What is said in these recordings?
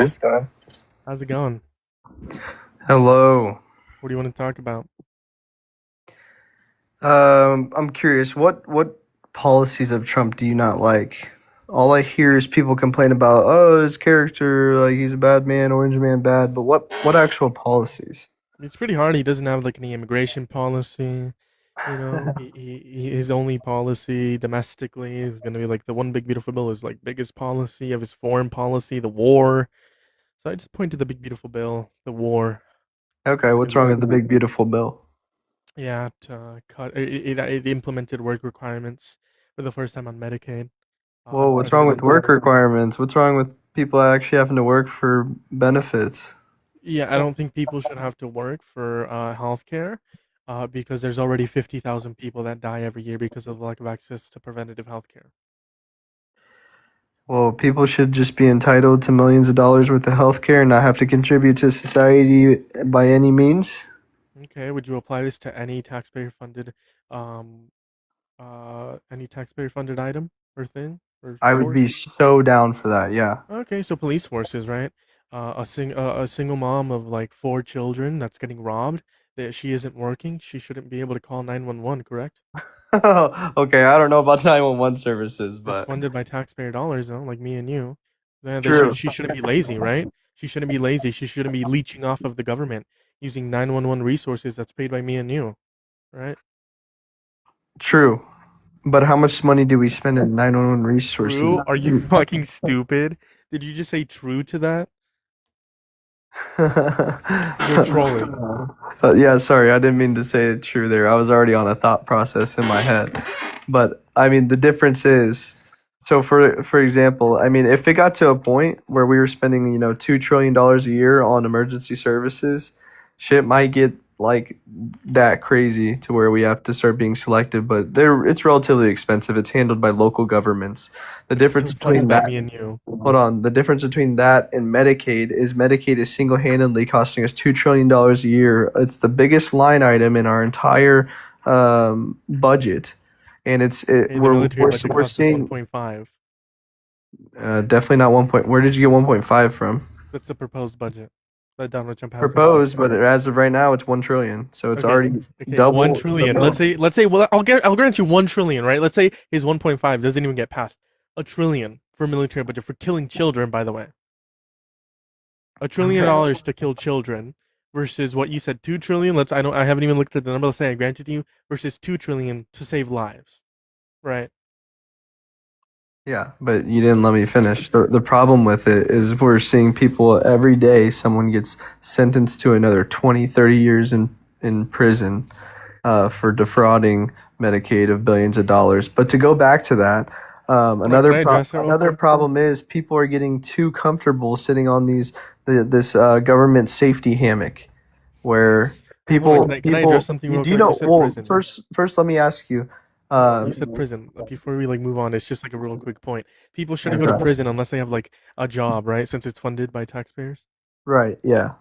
This guy. How's it going? Hello. What do you want to talk about? I'm curious, what policies of Trump do you not like? All I hear is people complain about, oh, his character, like he's a bad man, orange man bad, but what actual policies? It's pretty hard. He doesn't have like any immigration policy. His only policy domestically is gonna be like the one big beautiful bill is like biggest policy of his foreign policy, the war. So I just point to the big beautiful bill, the war. Okay, It what's wrong was with the big beautiful bill? yeah, to cut it implemented work requirements for the first time on Medicaid. Whoa, what's wrong with Implemented work requirements? What's wrong with people actually having to work for benefits? Yeah, I don't think people should have to work for healthcare because there's already 50,000 people that die every year because of the lack of access to preventative healthcare. Well, people should just be entitled to millions of dollars worth of health care and not have to contribute to society by any means. Okay, would you apply this to um, any taxpayer funded item or thing or I would be source? so down for that, yeah. Okay, so police forces, right? A single mom of like four children that's getting robbed, that she isn't working, she shouldn't be able to call 911, correct? Okay, I don't know about 911 services, It's but funded by taxpayer dollars, though, like me and you. Yeah, true. she shouldn't be lazy, right? She shouldn't be lazy. She shouldn't be leeching off of the government using 911 resources that's paid by me and you, right? True. But how much money do we spend in 911 resources? True? Are you fucking stupid? Did you just say true to that? You're trolling. Yeah, sorry, I didn't mean to say it true there. I was already on a thought process in my head. But I mean, the difference is, so for example, I mean, if it got to a point where we were spending, $2 trillion a year on emergency services, shit might get like that crazy to where we have to start being selective. But it's relatively expensive. It's handled by local governments. The It's still difference funded between by that me and you. Hold on. The difference between that and Medicaid is single-handedly costing us $2 trillion a year. It's the biggest line item in our entire budget, and Okay, the military budget we're costs us seeing 1.5. definitely not 1 point. Where did you get 1.5 from? That's the proposed budget that Donald Trump has to Proposed, pass. but as of right now, it's 1 trillion. So it's Okay, already okay, 1 trillion. double. Well, I'll grant you 1 trillion, right? Let's say his 1.5 doesn't even get passed. A trillion for military budget for killing children, by the way. $1 trillion to kill children versus what you said, 2 trillion. I haven't even looked at the number. Let's say I granted you versus 2 trillion to save lives, right? Yeah, but you didn't let me finish. The problem with it is we're seeing people every day, someone gets sentenced to another 20, 30 years in prison for defrauding Medicaid of billions of dollars. But to go back to that, Can I address that real another quick? problem is people are getting too comfortable sitting on this government safety hammock where Well, hold on. Can I address something real do you quick? You know, said well, prison. first let me ask you, No, you um, said prison. Before we like move on, it's just like a real quick point. People shouldn't go to okay. prison unless they have like a job, right? Since it's funded by taxpayers. Right, yeah.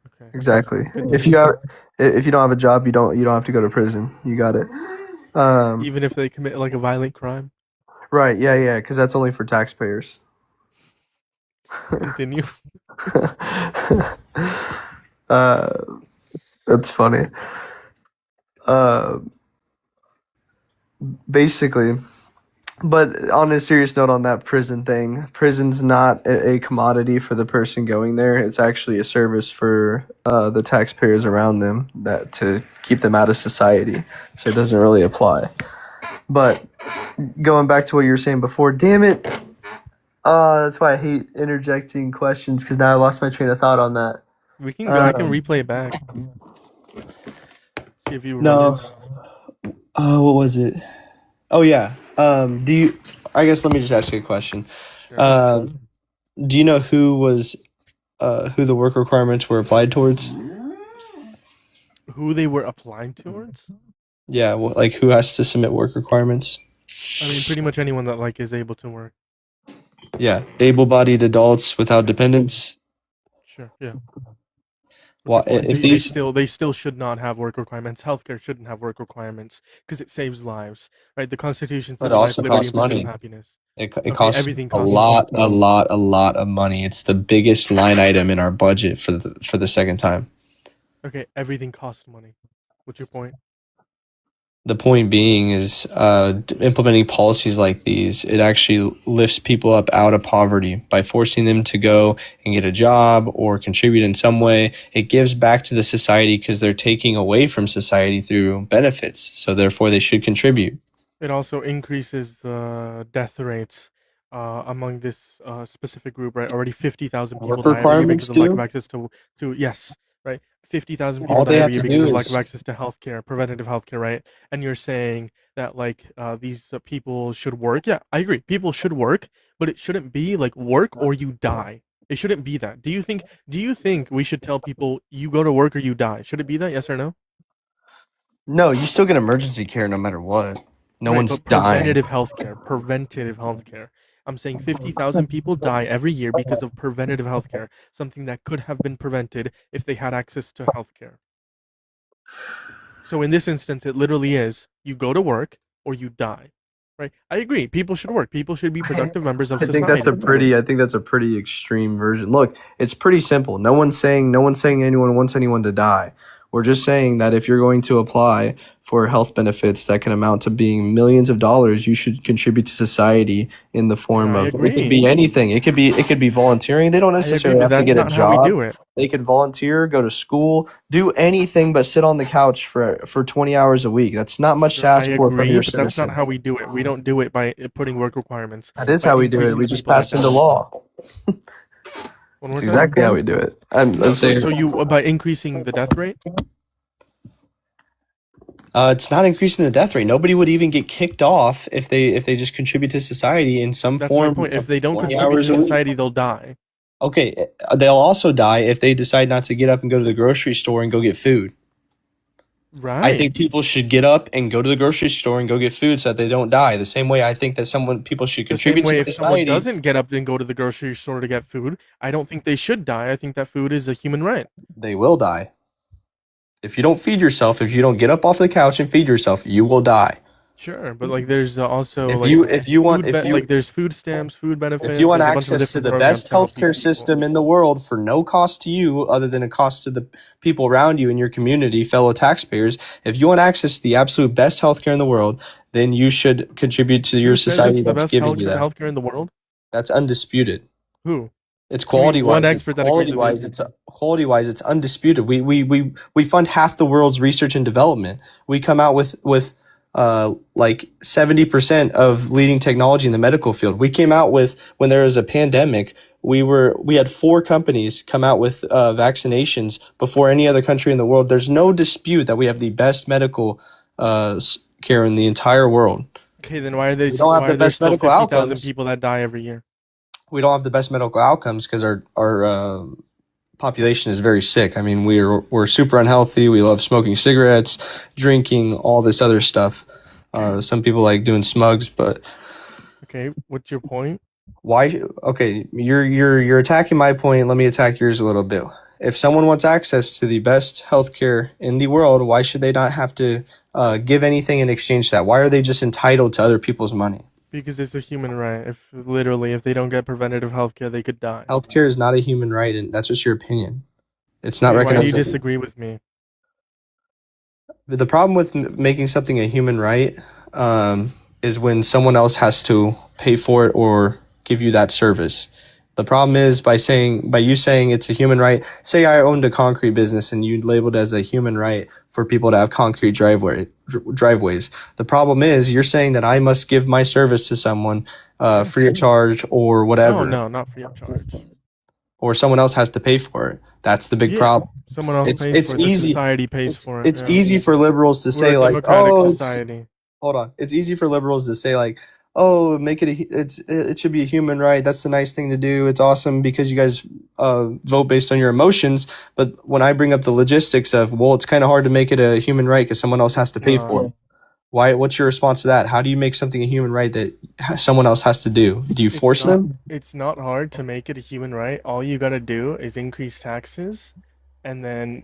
Okay, Exactly. continue. If you don't have a job, you don't have to go to prison. You got it. Um, Even if they commit like a violent crime. right. Yeah, yeah. Because that's only for taxpayers. Continue. uh, that's funny. Uh, basically, but on a serious note, on that prison thing, prison's not a commodity for the person going there. It's actually a service for the taxpayers around them that to keep them out of society. So it doesn't really apply. But going back to what you were saying before, damn it. That's why I hate interjecting questions because now I lost my train of thought on that. We can go. I can Um, replay it back. See if you remember. no. What was it? Oh yeah. Do you? I guess let me just ask you a question. Sure. Um, do you know who the work requirements were applied towards? Who they were applying towards? Yeah, well, like who has to submit work requirements? I mean, pretty much anyone that like is able to work. Yeah, able-bodied adults without dependents. Sure. Yeah. What's your Well, point? if They these, still they still should not have work requirements. Healthcare shouldn't have work requirements because it saves lives, right? The Constitution but it says life, also liberty, costs and pursuit of money. happiness. It Okay, costs everything a costs money. lot, a lot of money. It's the biggest line item in our budget for the second time. Okay, everything costs money. What's your point? The point being is implementing policies like these, it actually lifts people up out of poverty by forcing them to go and get a job or contribute in some way. It gives back to the society because they're taking away from society through benefits. So therefore, they should contribute. It also increases the death rates among this specific group, right? Already 50,000 people Work die every year because requirements of lack of too. access to yes, right? 50,000 people All die they have every year to because do of lack of is access to healthcare, preventative healthcare, right? And you're saying that like these people should work. Yeah, I agree. People should work, but it shouldn't be like work or you die. It shouldn't be that. Do you think we should tell people you go to work or you die? Should it be that? Yes or no? No, you still get emergency care no matter what. No Right, one's but dying. preventative healthcare. I'm saying 50,000 people die every year because of preventative healthcare, something that could have been prevented if they had access to healthcare. So in this instance, it literally is you go to work or you die. Right? I agree. People should work. People should be productive members of society. I think that's a pretty extreme version. Look, it's pretty simple. No one's saying anyone wants anyone to die. We're just saying that if you're going to apply for health benefits that can amount to being millions of dollars, you should contribute to society in the form I of it could agree. be anything. It could be volunteering. They don't I agree, necessarily but have to that's get a not how we job. do it. They could volunteer, go to school, do anything but sit on the couch for 20 hours a week. That's not much to Sure, I ask for from agree, your but that's not citizen. how we do it. We don't do it by putting work requirements, That is by how we do it. increasing We the just people that pass into die. law. One That's more time. exactly how we do it. No, I'm so saying so you by increasing the death rate. it's not increasing the death rate. Nobody would even get kicked off if they just contribute to society in some That's my form point. If of they don't 20 contribute to hours a week. society, they'll die. Okay, they'll also die if they decide not to get up and go to the grocery store and go get food. I Right. think people should get up and go to the grocery store and go get food so that they don't die. The same way I think that someone people should The same contribute way, to if someone society, doesn't get up and go to the grocery store to get food, I don't think they should die. I think that food is a human right. they will die. If you don't feed yourself, if you don't get up off the couch and feed yourself, you will die. Sure, but like there's also If like you if you want like there's food stamps, food if you benefits. want There's a bunch of access to different the programs best to help these healthcare people. system in the world for no cost to you other than a cost to the people around you in your community, fellow taxpayers, if you want access to the absolute best healthcare in the world, then you should contribute to your Who says society it's the that's best giving you that. healthcare in the world? That's undisputed. Who? It's Give me quality one wise. It's expert that agrees quality with you. wise. It's quality wise. It's undisputed. We fund half the world's research and development. We come out with like 70% of leading technology in the medical field. We came out with when there was a pandemic. We had 4 companies come out with vaccinations before any other country in the world. There's no dispute that we have the best medical care in the entire world. Okay, then why are they? We don't have Why the are there best still medical 50,000 outcomes. people that die every year? We don't have the best medical outcomes because our population is very sick. I mean, we're super unhealthy. We love smoking cigarettes, drinking, all this other stuff. Some people like doing smugs, but Okay, what's your point? why? Okay, you're attacking my point. Let me attack yours a little bit. If someone wants access to the best healthcare in the world, why should they not have to give anything in exchange for that? Why are they just entitled to other people's money? Because it's a human right. If they don't get preventative health care, they could die. Healthcare is not a human right, and that's just your opinion. It's not Okay, why do you recognized. disagree with me? The problem with making something a human right is when someone else has to pay for it or give you that service. The problem is by you saying it's a human right. Say I owned a concrete business and you labeled as a human right for people to have concrete driveways. The problem is you're saying that I must give my service to someone free of charge or No, whatever, no, not free of charge. or someone else has to pay for it. That's the big Yeah, problem. someone else pays It's for it. The easy. society pays for it. It's Yeah. easy for liberals to We're say a like, democratic oh, society. hold on. It's easy for liberals to say like, oh, make it should be a human right. That's the nice thing to do. It's awesome because you guys vote based on your emotions. But when I bring up the logistics of, well, it's kind of hard to make it a human right because someone else has to pay for it. Why? What's your response to that? How do you make something a human right that someone else has to do? Do you force them? It's not hard to make it a human right. All you gotta do is increase taxes and then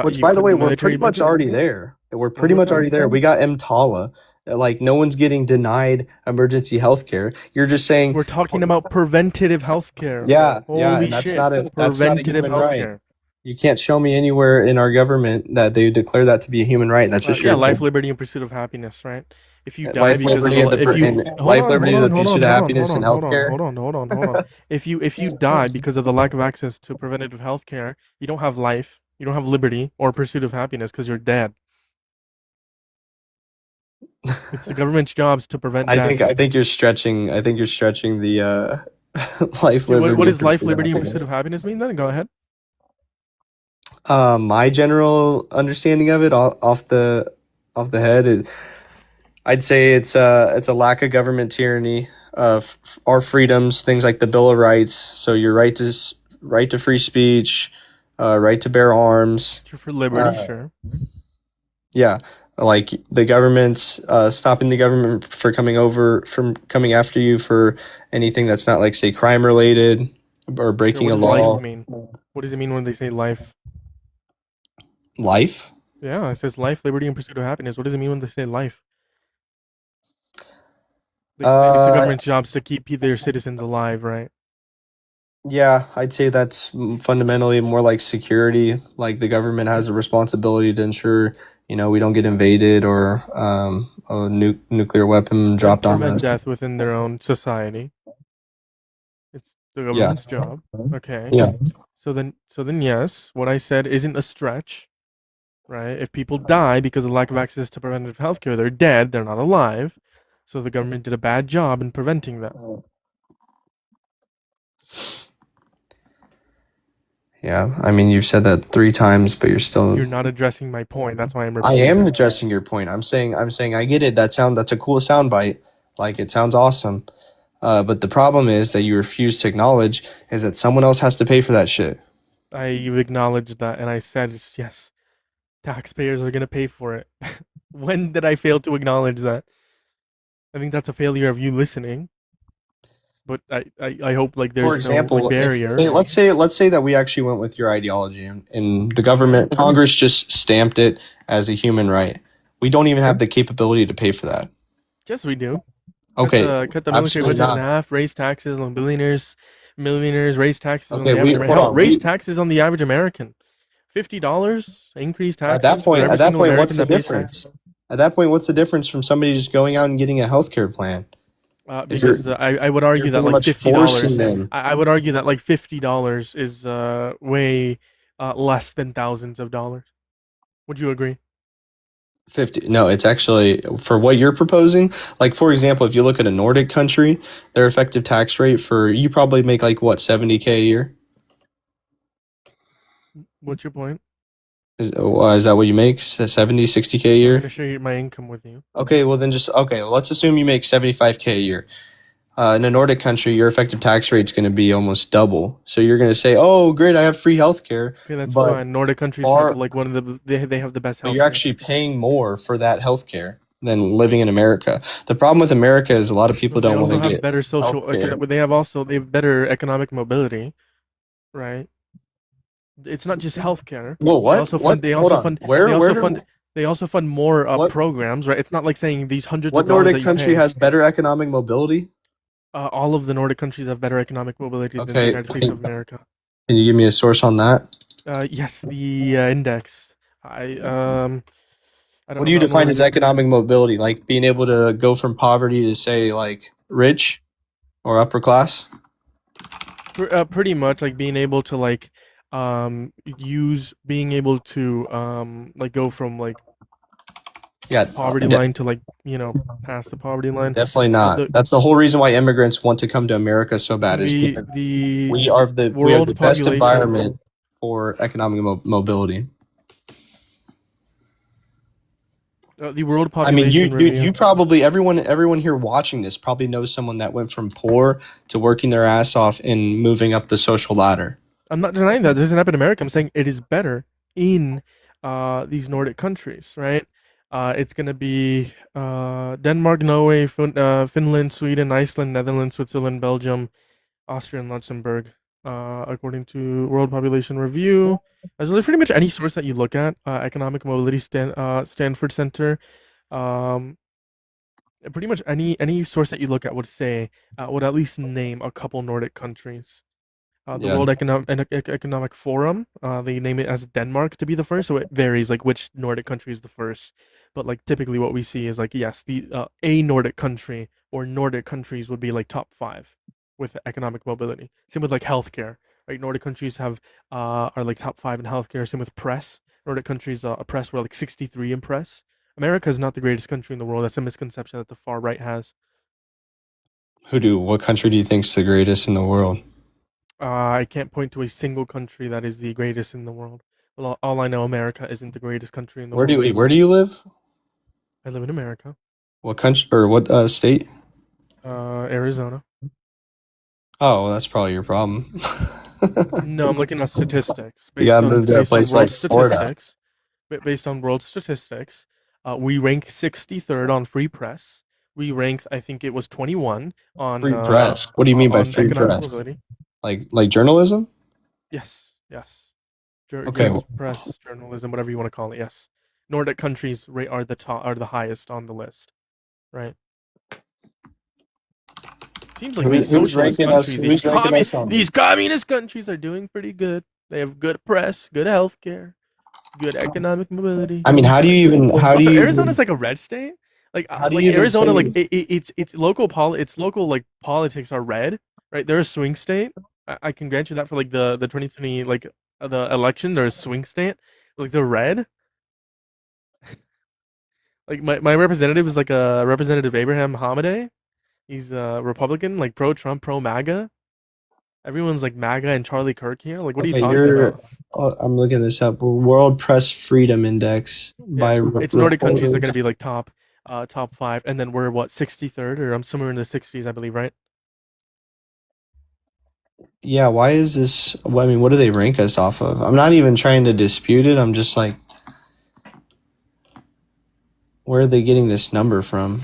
Which, you by the cut way, the we're military pretty much budget. already there. We're One pretty more much time. already there. We got EMTALA. Like, no one's getting denied emergency health care. You're just saying, We're talking about preventative healthcare. yeah, yeah, Holy and shit. that's not a Preventative human right. healthcare. You can't show me anywhere in our government that they declare that to be a human right. That's just Yeah, your life, liberty, and pursuit of happiness, right? If you die life, because of liberty, the and if you hold life, on, liberty, hold and the on, hold pursuit on, of hold on, hold happiness on, and hold on, healthcare. hold on, hold on, hold on. If you die because of the lack of access to preventative healthcare, you don't have life, you don't have liberty or pursuit of happiness because you're dead. It's the government's jobs to prevent death. I think you're stretching. I think you're stretching the life, Okay, what liberty, and does life, pursuit of liberty, and happiness. pursuit of happiness mean then? Go ahead. My general understanding of it off the head is, I'd say it's a lack of government tyranny of our freedoms, things like the Bill of Rights. So your right to free speech, right to bear arms. You're for liberty, sure. Yeah, like the government's stopping the government from coming after you for anything that's not, like, say, crime related or Sure. breaking What a does law. life mean? What does it mean when they say life? Life. Yeah, it says life, liberty, and pursuit of happiness. What does it mean when they say life? It's the Uh, government's jobs to keep their citizens alive, right? yeah, I'd say that's fundamentally more like security. Like, the government has a responsibility to ensure, we don't get invaded or a nuclear weapon dropped on Prevent us. death within their own society. It's the Yeah, government's job. Okay. yeah. So then, yes, what I said isn't a stretch, right? If people die because of lack of access to preventative healthcare, they're dead. They're not alive. So the government did a bad job in preventing that. Yeah, I mean, you've said that 3 times, but You're not addressing my point. That's why I'm I repeating am it. addressing your point. I'm saying I get it. That's a cool sound bite. Like, it sounds awesome. But the problem is that you refuse to acknowledge is that someone else has to pay for that shit. You acknowledged that, and I said, yes, taxpayers are gonna pay for it. When did I fail to acknowledge that? I think that's a failure of you listening. But I hope like For there's no example, barrier. let's say that we actually went with your ideology, and the Okay. government, Congress, just stamped it as a human right. We don't even have the capability to pay for that. Yes, we do. Okay, Cut the military absolutely budget in not. half. Raise taxes on billionaires, millionaires. Raise taxes on Okay, the average hold American. Hell, on. raise taxes on the average American. $50. Increase At taxes for every at that single point, American what's the that pays difference? tax. At that point, what's the difference from somebody just going out and getting a healthcare plan? If Because I would argue you're that pretty like much forcing $50. them. I would argue that like $50 is way less than thousands of dollars. Would you agree? 50. No, it's actually for what you're proposing. Like, for example, if you look at a Nordic country, their effective tax rate for, you probably make like what, 70K a year? What's your point? Is that what you make? 70, 60K a I'm year? gonna share my income with you. Okay, well then okay, well, let's assume you make 75K a year. In a Nordic country, your effective tax rate is going to be almost double. So you're going to say, "Oh, great, I have free healthcare." Okay, that's But fine. Nordic countries far, have like one of the they have the best but you're healthcare. actually paying more for that healthcare than living in America. The problem with America is a lot of people They don't want also to have get better healthcare. they have better economic mobility, right? It's not just healthcare. Well, They what? also What? fund they Hold also on. fund they also Where? fund they also fund more What? programs, right? It's not like saying these hundreds What of dollars Nordic that you country pay. has better economic mobility? All of the Nordic countries have better economic mobility than the Okay, United States of America. can you give me a source on that? Yes, the index. I What don't do you know. define as economic mobility? Like being able to go from poverty to, say, like, rich or upper class? Pretty much like being able to like being able to like go from like Yeah, poverty line to like past the poverty line. definitely not. The That's the whole reason why immigrants want to come to America so bad, is because the we have the world best population environment for economic mobility. the world I mean, population review. you probably, everyone here watching this probably knows someone that went from poor to working their ass off and moving up the social ladder. I'm not denying that. This doesn't happen in America. I'm saying it is better in these Nordic countries, right? It's gonna be Denmark, Norway, Finland, Sweden, Iceland, Netherlands, Switzerland, Belgium, Austria, and Luxembourg. according to World Population Review. As well as pretty much any source that you look at, Economic Mobility Stanford Center, um, pretty much any source that you look at would say would at least name a couple Nordic countries. The Yeah. World Economic Forum, they name it as Denmark to be the first, so it varies like which Nordic country is the first. But like typically, what we see is like yes, the a Nordic country or Nordic countries would be like top five with economic mobility. Same with like healthcare, right? Nordic countries have are like top five in healthcare. Same with press. Nordic countries, press were like 63 in press. America is not the greatest country in the world. That's a misconception that the far right has. What country do you think's the greatest in the world? I can't point to a single country that is the greatest in the world. Well, all I know, America isn't the greatest country in the world. Where do you live? I live in America, What country or what state? Arizona. Oh, well, that's probably your problem. No, I'm looking at statistics You gotta move to a place like Florida. Based on world statistics. We rank 63rd on free press. We ranked, I think it was 21 Free press. What do you mean by on free economic press? mobility. Like journalism? Yes, yes. Okay. Yes, press, journalism, whatever you want to call it. Yes, Nordic countries are the highest on the list, right? Seems like these Who's socialist ranking us? countries, Who's ranking us on these communist countries are doing pretty good. They have good press, good healthcare, good economic mobility. I mean, how do you Also, Arizona's like a red state. Like, How do like you even Arizona, say- like its local like politics are red, right? They're a swing state. I can grant you that for like the 2020 like the election, they're a swing state. Like they're red. Like my representative is like a Representative Abraham Hamadeh. He's a Republican, like pro Trump, pro MAGA. Everyone's like MAGA and Charlie Kirk here. Like, what are you talking about? I'm looking this up. World Press Freedom Index by It's Nordic countries are reporters. going to be like top five, and then we're what 63rd or I'm somewhere in the 60s, I believe, right? Yeah, why is this? I mean, what do they rank us off of? I'm not even trying to dispute it. I'm just like, where are they getting this number from?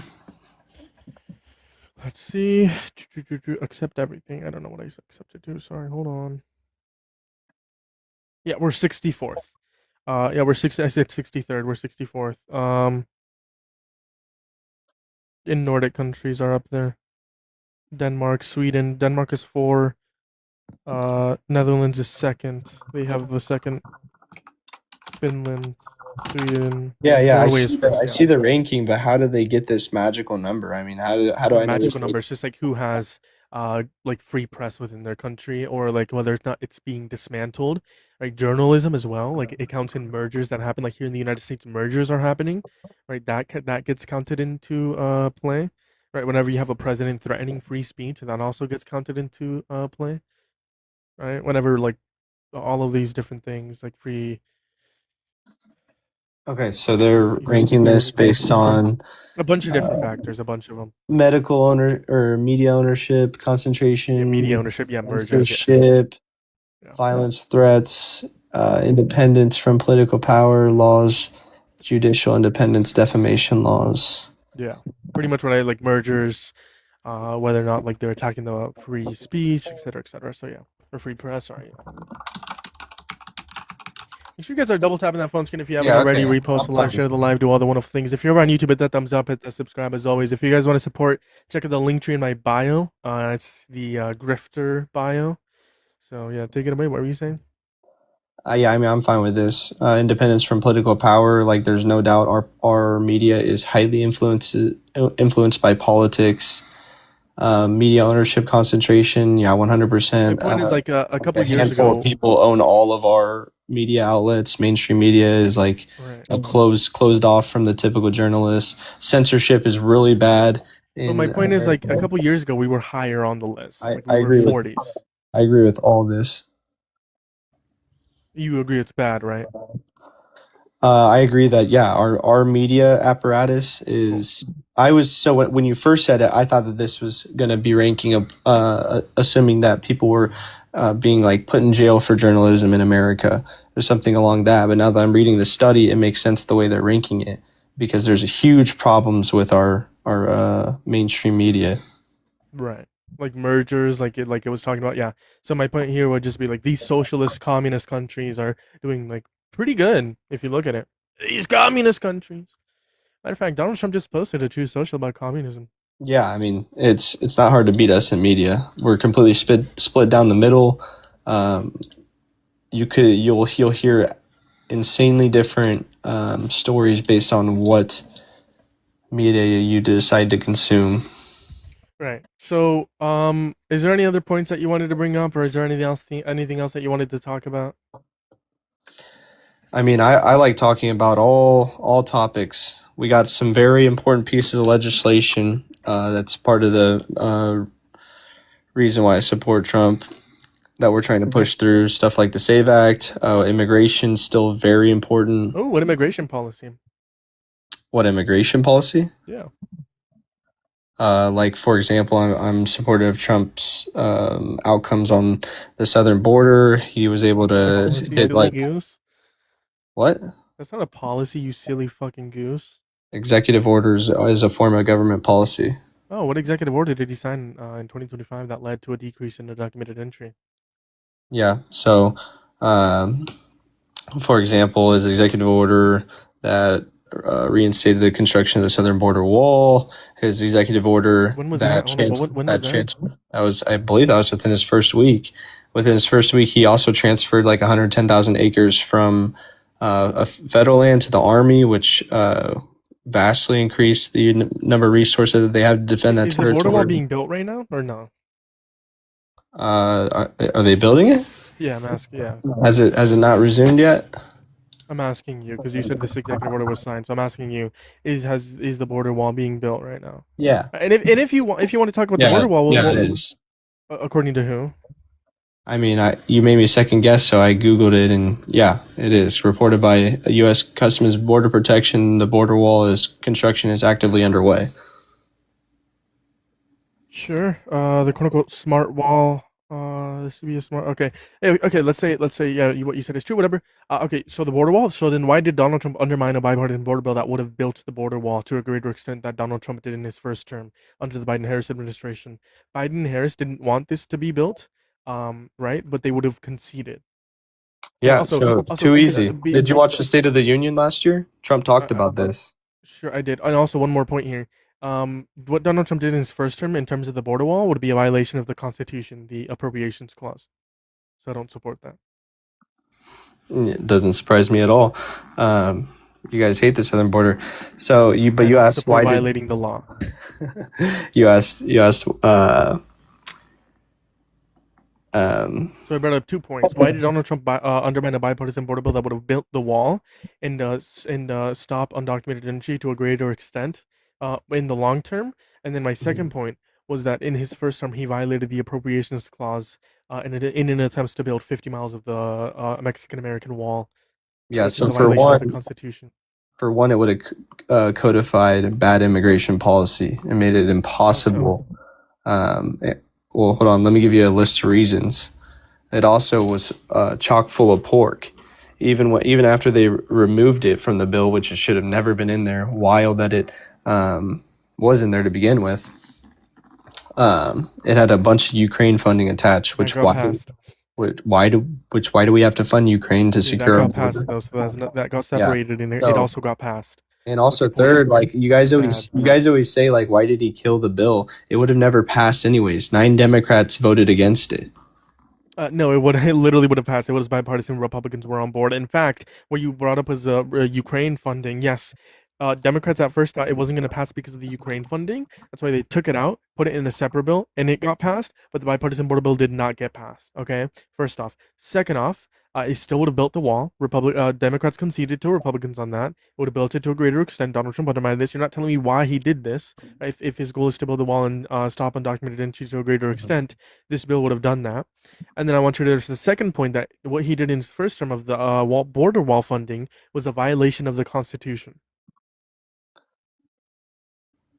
Let's see. Accept everything. I don't know what I accepted to. Sorry, hold on. Yeah, we're 64th. Yeah, we're 60. I said 63rd. We're 64th. In Nordic countries are up there. Denmark, Sweden. Denmark is 4. Netherlands is second. They have the second. Finland, Sweden. Yeah, Norway is first. I see the ranking, but how do they get this magical number? I mean, how do I know Magical this? number? It's just like who has like free press within their country, or like whether it's not it's being dismantled. Right, journalism as well. Like it counts in mergers that happen. Like here in the United States, mergers are happening. Right, that gets counted into play. Right, whenever you have a president threatening free speech, that also gets counted into play. Right, whenever like all of these different things like free. Okay, so they're ranking this based on A bunch of different factors, a bunch of them. medical owner or media ownership, concentration, Yeah, media ownership, yeah, mergers, yes. censorship, Yeah. violence threats, independence from political power laws, judicial independence, defamation laws. Yeah, pretty much what I like mergers, whether or not like they're attacking the free speech, et cetera, et cetera. So yeah, or free press, sorry. Make sure you guys are double tapping that phone screen if you haven't Yeah, already. okay. Repost the I'm live, fine. share the live, do all the wonderful things. If you're over on YouTube, hit that thumbs up, hit that subscribe as always. If you guys want to support, check out the link tree in my bio. It's the grifter bio. So yeah, take it away. What were you saying? Yeah, I mean, I'm fine with this. Independence from political power, like there's no doubt our media is highly influenced by politics. Media ownership concentration, yeah, 100%. My point is like a couple A years handful ago. of people own all of our media outlets. Mainstream media is like Right. closed off from the typical journalist. Censorship is really bad. But my point is like a couple years ago we were higher on the list. Like we I were agree 40s. I agree with all this. You agree it's bad, right? I agree that yeah, our media apparatus is. When you first said it, I thought that this was going to be ranking assuming that people were being like put in jail for journalism in America or something along that. But now that I'm reading the study, it makes sense the way they're ranking it because there's huge problems with our mainstream media. Right. like mergers, like it was talking about. Yeah. So my point here would just be like these socialist communist countries are doing like pretty good if you look at it. These communist countries. Matter of fact, Donald Trump just posted a True Social about communism. Yeah, I mean, it's not hard to beat us in media. We're completely split down the middle. Um, you'll hear insanely different stories based on what media you decide to consume. Right. So, is there any other points that you wanted to bring up, or is there anything else that you wanted to talk about? I mean, I like talking about all topics. We got some very important pieces of legislation that's part of the reason why I support Trump that we're trying to push through. Stuff like the SAVE Act, immigration still very important. Oh, what immigration policy? What immigration policy? Yeah. Like for example, I'm supportive of Trump's outcomes on the southern border. He was able to Policy, hit silly like goose. what That's not a policy, you silly fucking goose. executive orders is a form of government policy. Oh, what executive order did he sign in 2025 that led to a decrease in the documented entry? Yeah. So, um, for example, his executive order that reinstated the construction of the southern border wall. His executive order When was that? Hold on, when was that? that was, I believe, that was within his first week. Within his first week, he also transferred like 110,000 acres from federal land to the army, which vastly increased the number of resources that they have to defend that Is the border wall territory. being built right now, or no? Are they building it? Yeah, I'm asking. Yeah, Has it not resumed yet? I'm asking you because you said this executive order was signed. So I'm asking you: is the border wall being built right now? Yeah. And if you want to talk about the border wall, Yeah, it is. according to who? I mean, you made me second guess, so I Googled it, and yeah, it is reported by U.S. Customs Border Protection. The border wall construction is actively underway. Sure. The quote unquote smart wall. This should be a smart. Okay. Okay. Let's say yeah, what you said is true. Whatever. Okay. So the border wall. So then, why did Donald Trump undermine a bipartisan border bill that would have built the border wall to a greater extent that Donald Trump did in his first term under the Biden-Harris administration? Biden and Harris didn't want this to be built. Right. But they would have conceded. And Yeah, so too easy. Did you watch the State of the Union last year? Trump talked about this. Sure, I did. And also, one more point here. What Donald Trump did in his first term in terms of the border wall would be a violation of the Constitution, the appropriations clause. So I don't support that. It doesn't surprise me at all. You guys hate the southern border, so I you don't asked support why did violating the law. you asked So I brought up 2 points. Why did Donald Trump undermine a bipartisan border bill that would have built the wall and stop undocumented entry to a greater extent in the long term? And then my second point was that in his first term he violated the appropriations clause in an attempt to build 50 miles of the Mexican American wall, yeah. which is So a violation of the Constitution. for one, it would have codified bad immigration policy and made it impossible. Well, hold on. Let me give you a list of reasons. It also was chock full of pork. Even after they removed it from the bill, which it should have never been in there. Wild that it was in there to begin with. It had a bunch of Ukraine funding attached, which That got passed. why do we have to fund Ukraine to That secure our got passed border? though, so that got Yeah. separated and it So also got passed. and also Okay, point third, is like bad. you guys always say like why did he kill the bill? It would have never passed anyways. 9 Democrats voted against it. No, it literally would have passed. It was bipartisan. Republicans were on board. In fact, what you brought up was Ukraine funding. Yes, Democrats at first thought it wasn't going to pass because of the Ukraine funding. That's why they took it out, put it in a separate bill, and it got passed. But the bipartisan border bill did not get passed. Okay, first off. Second off, it still would have built the wall. Democrats conceded to Republicans on that. It would have built it to a greater extent. Donald Trump undermined this. You're not telling me why he did this. If his goal is to build the wall and stop undocumented entry to a greater extent, this bill would have done that. And then I want you to there's the second point that what he did in his first term of the border wall funding was a violation of the Constitution.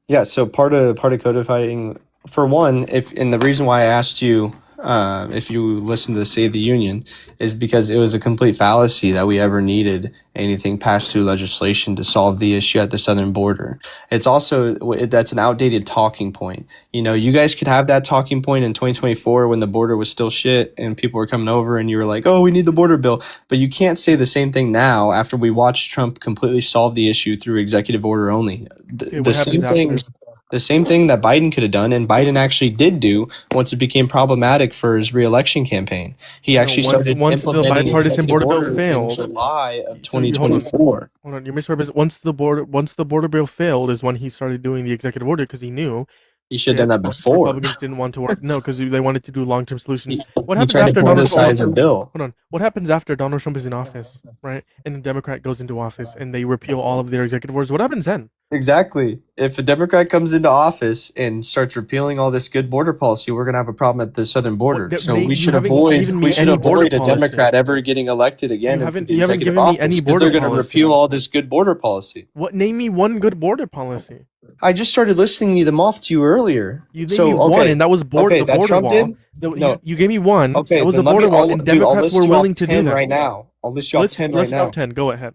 Yeah, so part of codifying for one, if and the reason why I asked you if you listen to the State of the Union, is because it was a complete fallacy that we ever needed anything passed through legislation to solve the issue at the southern border. It's also that's an outdated talking point. You know, you guys could have that talking point in 2024 when the border was still shit and people were coming over and you were like, "Oh, we need the border bill." But you can't say the same thing now after we watched Trump completely solve the issue through executive order only. Okay, what happens after? The same thing that Biden could have done, and Biden actually did do once it became problematic for his reelection campaign. He actually started once the implementing bipartisan executive border bill order in failed. July of So you- hold on. 2024. Hold on, you misrepresent. Once the border bill failed is when he started doing the executive order because he knew He should have done that before. Republicans didn't want to work. No, because they wanted to do long-term solutions. What He happens tried to after Donald politicize a bill. Hold on. What happens after Donald Trump is in office, right? And a Democrat goes into office and they repeal all of their executive orders. What happens then? Exactly. If a Democrat comes into office and starts repealing all this good border policy, we're going to have a problem at the southern border. Well, So you we should haven't avoid given me any border a policy. Democrat ever getting elected again You into haven't the executive given me office any 'cause border they're going to policy. repeal all this good border policy. Name me one good border policy. I just started listing them off to you earlier. You gave me one, and that was the border Trump wall. did? No. You gave me one. Okay, that was the then let border me- wall, I'll- and dude, I'll Democrats list were you willing off to do 10 that. right now. I'll list you off 10 right List now. off 10. Go ahead.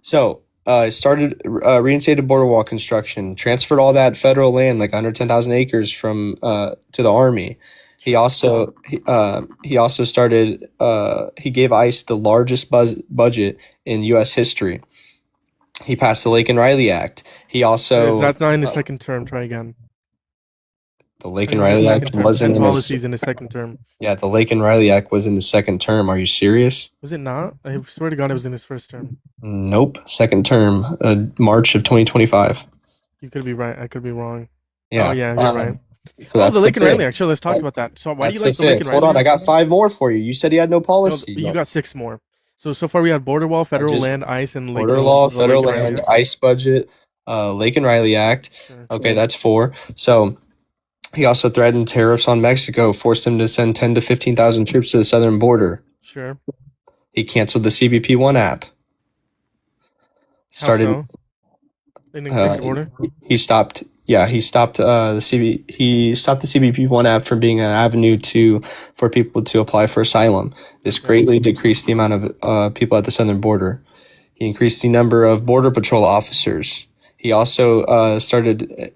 So, started reinstated border wall construction, transferred all that federal land, like 110,000 acres from to the Army. He also started he gave ICE the largest budget in U.S. history. He passed the Lake and Riley Act. He also That's not in the second term. Try again. the Lake and Riley Act wasn't in his, policies in the second term. yeah, the Lake and Riley Act was in the second term. Are you serious? Was it not? I swear to God, it was in his first term. Nope, second term, March of 2025. You could be right. I could be wrong. Yeah. Oh yeah, you're right. So that's the Lake and fifth. Riley Act. Sure, let's talk about that. So why do you That's like the Lake fifth. and Riley? Hold on, I got 5 more for you. You said he had no policy. You got 6 more. So far we had border wall, federal land, ICE, and Lake. Border law, the federal Lake and land, Riley. ICE budget, Lake and Riley Act. Sure. Okay, that's 4. So he also threatened tariffs on Mexico, forced them to send 10 to 15,000 troops to the southern border. Sure. He canceled the CBP-1 app. Started. How so? In executive order. He stopped. Yeah, he stopped the CBP-1 app from being an avenue for people to apply for asylum. This greatly decreased the amount of people at the southern border. He increased the number of border patrol officers. He also started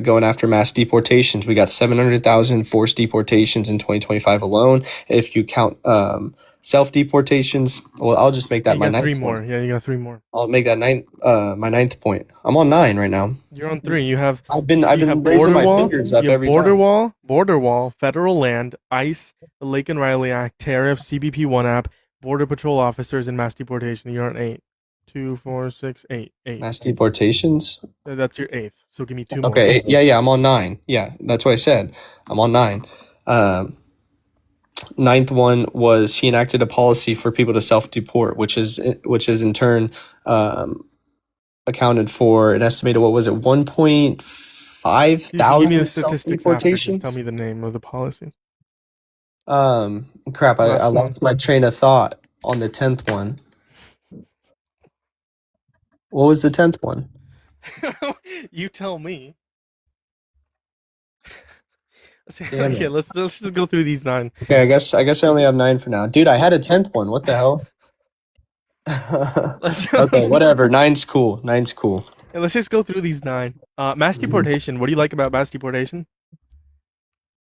going after mass deportations. We got 700,000 forced deportations in 2025 alone. If you count self-deportations, well, I'll just make that my ninth 3 more. point. Yeah, you got 3 more. I'll make that my ninth point. I'm on 9 right now. You're on 3. You have I've been have raising my wall, fingers up you have every border time. wall, federal land, ICE, the Lake and Riley Act, tariffs, CBP-1 app, border patrol officers, and mass deportation. You're on 8. 2, 4, 6, 8. 8. Mass deportations. That's your 8th. So give me 2 more. Okay, yeah, I'm on 9. Yeah, that's what I said. I'm on 9. Ninth one was he enacted a policy for people to self-deport, which is in turn accounted for an estimated, what was it, 1.5 Give me thousand the statistics after. Just self-deportations? tell me the name of the policy. Crap, I lost my train of thought on the 10th one. What was the 10th one? You tell me. Damn Okay, it. let's just go through these 9. Okay, I guess I only have 9 for now. Dude, I had a 10th one. What the hell? Okay, whatever. 9's cool. Let's just go through these 9. Mass deportation. What do you like about mass deportation?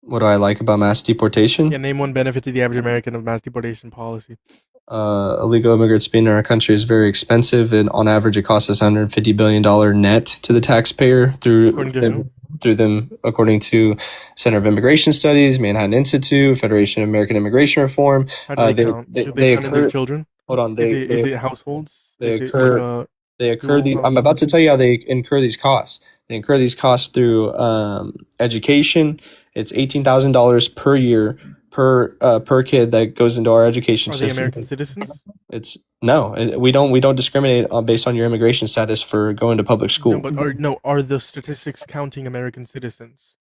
What do I like about mass deportation? Yeah, name one benefit to the average American of mass deportation policy. Illegal immigrants being in our country is very expensive, and on average, it costs us $150 billion net to the taxpayer through them, according to Center of Immigration Studies, Manhattan Institute, Federation of American Immigration Reform. How do they count? Do they count in their children? Hold on, Is it households? They Is it occur. They incur these. I'm about to tell you how they incur these costs. They incur these costs through education. It's $18,000 per year per kid that goes into our education Are they system. American citizens? It's no, we don't discriminate based on your immigration status for going to public school. No, but are the statistics counting American citizens?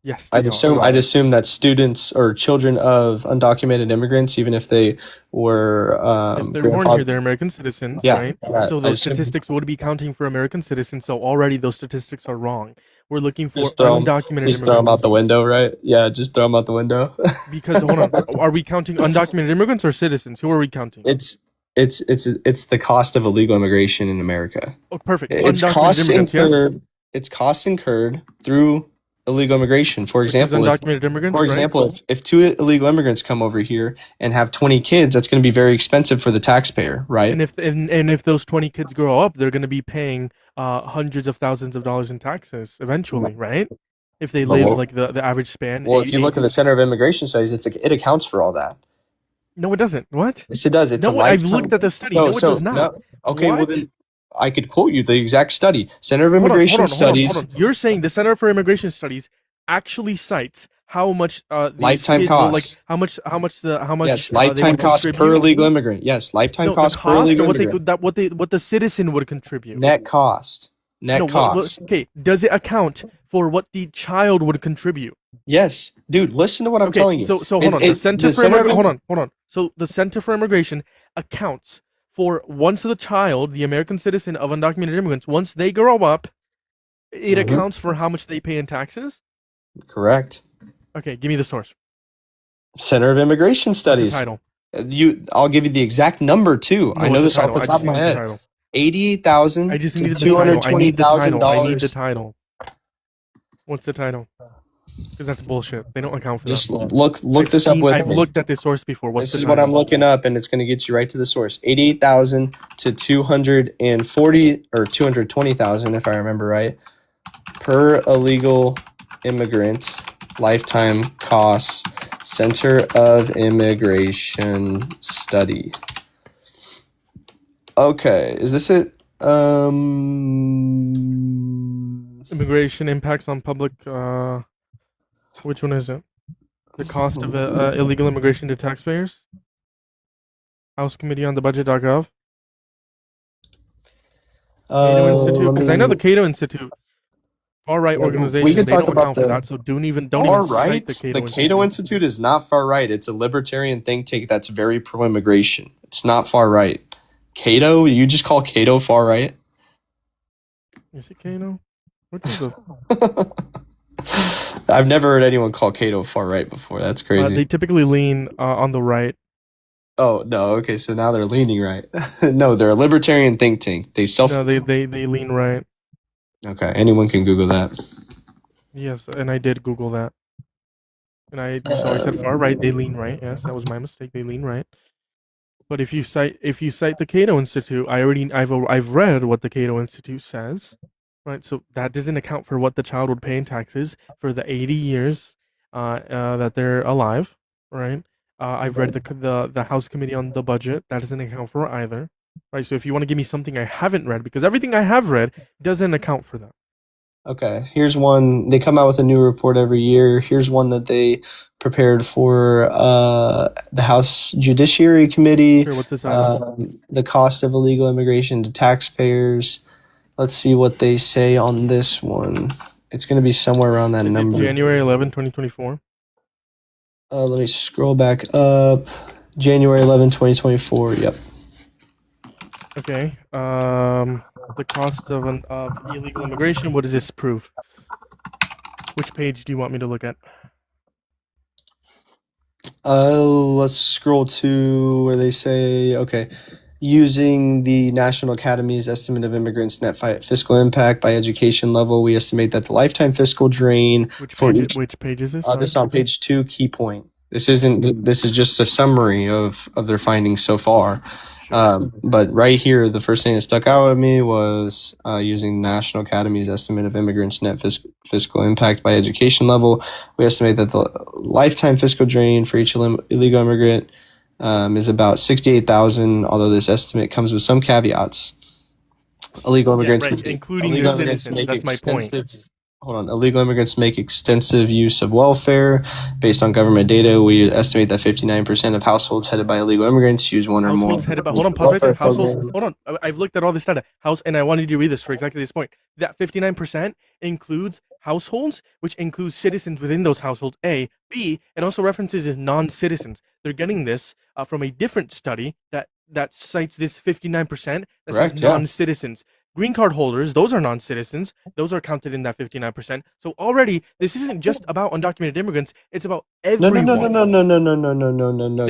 Yes, they I'd assume that students or children of undocumented immigrants, even if they were if they're born here, they're American citizens, Yeah, right? yeah, So I those assume- statistics would be counting for American citizens. So already those statistics are wrong. We're looking for just throw undocumented just throw them out immigrants. the window, right? Yeah, just throw them out the window. Because hold on, are we counting undocumented immigrants or citizens? Who are we counting? It's the cost of illegal immigration in America. Oh, perfect. It's Undocumented costs immigrants, yes. incurred. It's costs incurred through illegal immigration. For Which is example, undocumented immigrants, for right? example, if two illegal immigrants come over here and have 20 kids, that's going to be very expensive for the taxpayer, right? And if those 20 kids grow up, they're going to be paying hundreds of thousands of dollars in taxes eventually, right? If they But live well- like the average span. Well, if you look at the Center of Immigration Studies, it accounts for all that. No, it doesn't. What? Yes, it does. It's a No, I've lifetime. looked at the study. No, it does not. No. Okay, well What? then I could quote you the exact study. Center of Hold on, Immigration Studies. hold on. You're saying the Center for Immigration Studies actually cites how much these Lifetime kids will, costs. how much Yes, they lifetime would cost per contribute? illegal immigrant. Yes, lifetime No, cost the per cost illegal or what they immigrant. could what the citizen would contribute. Net cost. Net No, cost. okay, does it account for what the child would contribute? Yes, dude. Listen to what I'm Okay, telling you. so hold on. The Center for hold on. So the Center for Immigration accounts for once the child, the American citizen of undocumented immigrants, once they grow up, it Mhm. accounts for how much they pay in taxes. Correct. Okay, give me the source. Center of Immigration What's the Studies. title? I'll give you the exact number too. I No, know what's this off the title? top of my head. title. $88,000 I just to needed the title. I need the title. I need the $220,000. title. What's the title? Because that's bullshit. They don't account for Just that. look this up with I've me. looked at this source before. What's This the is what title? I'm looking up, and it's going to get you right to the source. 88,000 to 240 or 220,000, if I remember right, per illegal immigrant. Lifetime costs. Center of Immigration Study. Okay, is this it? Immigration impacts on public. Which one is it? The cost of illegal immigration to taxpayers. House Committee on the Budget.gov. Cato Institute, because I know the Cato Institute, far right organization. we could They talk don't about account for the that, so don't even far cite right. the Cato The Cato Institute is not far right. It's a libertarian think tank that's very pro-immigration. It's not far right. Cato, you just call Cato far right? Is it Cato? Which is the? I've never heard anyone call Cato far right before. That's crazy. They typically lean on the right. Oh no, okay, so now they're leaning right. No, they're a libertarian think tank. They No, they lean right. Okay, anyone can Google that. Yes, and I did Google that. And I said far right, they lean right. Yes, that was my mistake. They lean right. But if you cite the Cato Institute, I've read what the Cato Institute says, right? So that doesn't account for what the child would pay in taxes for the 80 years that they're alive, right? I've read the House Committee on the Budget. That doesn't account for either, right? So if you want to give me something I haven't read, because everything I have read doesn't account for that. Okay, here's one. They come out with a new report every year. Here's one that they prepared for the House Judiciary Committee. Sure, what's the title? The cost of illegal immigration to taxpayers. Let's see what they say on this one. It's going to be somewhere around that Is number. it January 11, 2024? Let me scroll back up. January 11, 2024. Yep. Okay. The cost of illegal immigration. What does this prove? Which page do you want me to look at? Let's scroll to where they say, okay, using the National Academy's estimate of immigrants' net fiscal impact by education level, we estimate that the lifetime fiscal drain Which page is this? this is on page 2, key point. This is just a summary of their findings so far. But right here, the first thing that stuck out at me was using the National Academy's estimate of immigrants' net fiscal impact by education level. We estimate that the lifetime fiscal drain for each illegal immigrant is about $68,000, although this estimate comes with some caveats. Illegal immigrants, including your citizens. That's my point. Hold on. Illegal immigrants make extensive use of welfare. Based on government data, we estimate that 59% of households headed by illegal immigrants use one or more. Households headed by, hold on, pause right there. Households, hold on. I've looked at all this data. And I wanted you to read this for exactly this point. That 59% includes households, which includes citizens within those households, A. B, it also references as non-citizens. They're getting this from a different study that cites this 59% that says non-citizens. Green card holders, those are non-citizens. Those are counted in that 59%. So already, this isn't just about undocumented immigrants. It's about everyone. No. Then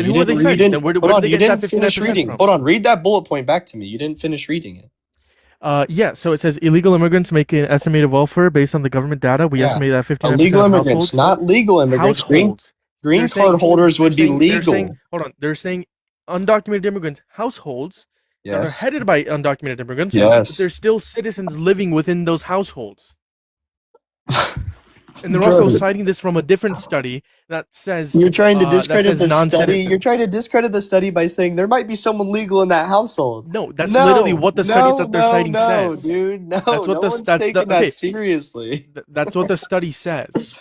who are they citing? Then where do they get that 59% from? Hold on, read that bullet point back to me. You didn't finish reading it. Yeah, so it says illegal immigrants make an estimated welfare based on the government data. We estimate that 59% illegal of immigrants, households, not legal immigrants. households. Green card holders would be legal. They're saying undocumented immigrants, households. Now, they're headed by undocumented immigrants, Yes. but they're still citizens living within those households. And they're also citing this from a different study that says You're trying to discredit the study. non-citizens. You're trying to discredit the study by saying there might be someone legal in that household. No, that's literally what the study that they're citing says. Dude, no, That's what one's taking that seriously. That's what the study says.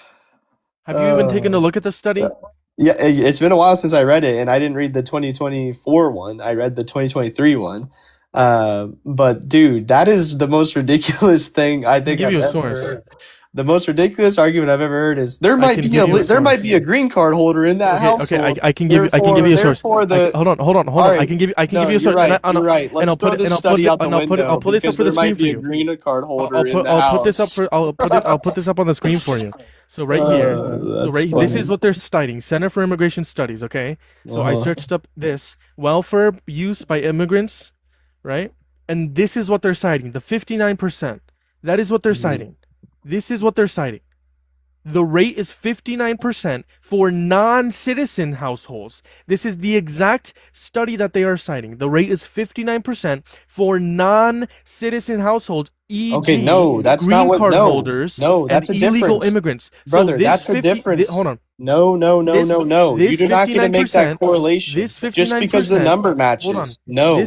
Have you even taken a look at the study? Yeah, it's been a while since I read it, and I didn't read the 2024 one. I read the 2023 one. But dude, that is the most ridiculous thing I think I've ever source. heard. The most ridiculous argument I've ever heard is there might be a green card holder in that household. Okay, I can give you a source. Hold on. Right. I can give you a source. You're right. Let's throw this study out the window. I'll put this up for the screen for you. Green card holder I'll put this up on the screen for you. So right here, this is what they're citing. Center for Immigration Studies. Okay, so I searched up this welfare use by immigrants, right? And this is what they're citing. The 59%. That is what they're citing. This is what they're citing. The rate is 59% for non-citizen households. This is the exact study that they are citing. The rate is 59% for non-citizen households, e.g. Okay, no, that's green not what. card No, holders no, that's and a illegal difference, immigrants. brother. So that's a difference. Hold on. No. You do not get to make that correlation just because the number matches. Hold on. No.